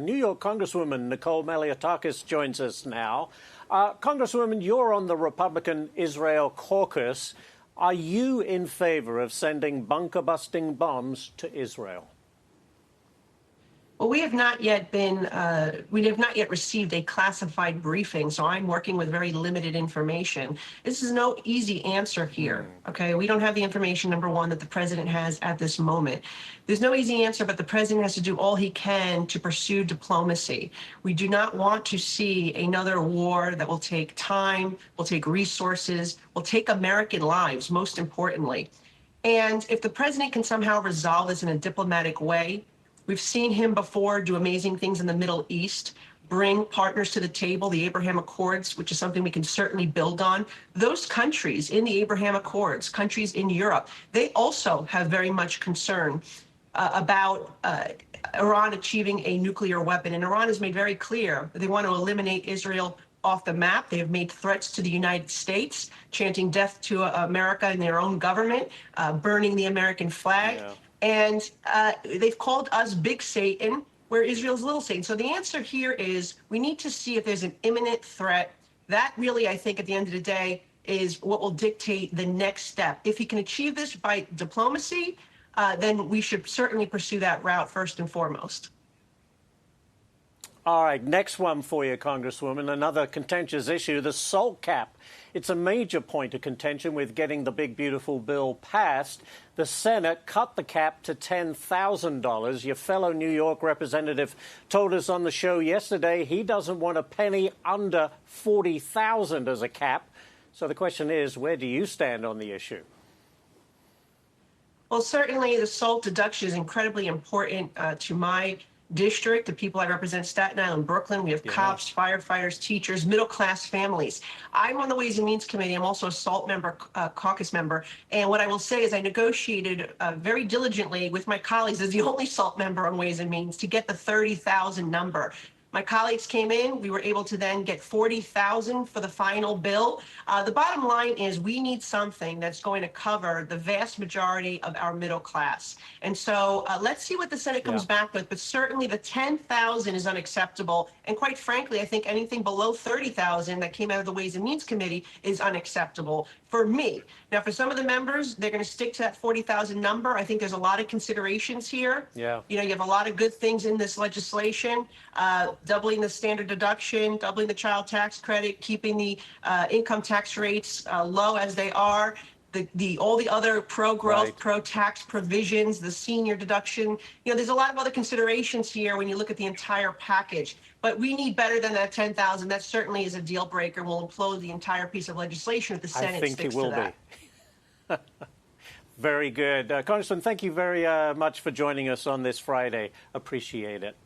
New York Congresswoman Nicole Malliotakis joins us now. Congresswoman, you're on the Republican Israel caucus. Are you in favor of sending bunker-busting bombs to Israel? Well, we have not yet received a classified briefing, so I'm working with very limited information. This is no easy answer here, okay? We don't have the information, number one, that the president has at this moment. There's no easy answer, but the president has to do all he can to pursue diplomacy. We do not want to see another war that will take time, will take resources, will take American lives, most importantly. And if the president can somehow resolve this in a diplomatic way, we've seen him before do amazing things in the Middle East, bring partners to the table, the Abraham Accords, which is something we can certainly build on. Those countries in the Abraham Accords, countries in Europe, they also have very much concern about Iran achieving a nuclear weapon. And Iran has made very clear that they want to eliminate Israel off the map. They have made threats to the United States, chanting death to America and their own government, burning the American flag. Yeah. And they've called us Big Satan, where Israel's Little Satan. So the answer here is we need to see if there's an imminent threat. That really, I think, at the end of the day, is what will dictate the next step. If he can achieve this by diplomacy, then we should certainly pursue that route first and foremost. All right, next one for you, Congresswoman, another contentious issue, the SALT cap. It's a major point of contention with getting the big, beautiful bill passed. The Senate cut the cap to $10,000. Your fellow New York representative told us on the show yesterday he doesn't want a penny under $40,000 as a cap. So the question is, where do you stand on the issue? Well, certainly the SALT deduction is incredibly important to my district, the people I represent, Staten Island, Brooklyn. We have cops, firefighters, teachers, middle-class families. I'm on the Ways and Means Committee. I'm also a SALT member, caucus member. And what I will say is I negotiated very diligently with my colleagues as the only SALT member on Ways and Means to get the 30,000 number. My colleagues came in. We were able to then get 40,000 for the final bill. The bottom line is we need something that's going to cover the vast majority of our middle class. And so let's see what the Senate comes back with. But certainly the 10,000 is unacceptable. And quite frankly, I think anything below 30,000 that came out of the Ways and Means Committee is unacceptable for me. Now, for some of the members, they're going to stick to that 40,000 number. I think there's a lot of considerations here. You know, you have a lot of good things in this legislation. Doubling the standard deduction, doubling the child tax credit, keeping the income tax rates low as they are, all the other pro-growth, pro-tax provisions, the senior deduction. You know, there's a lot of other considerations here when you look at the entire package. But we need better than that 10,000. That certainly is a deal breaker. We'll implode the entire piece of legislation if the Senate sticks to that. I think it will be. Very good. Congressman, thank you very much for joining us on this Friday. Appreciate it.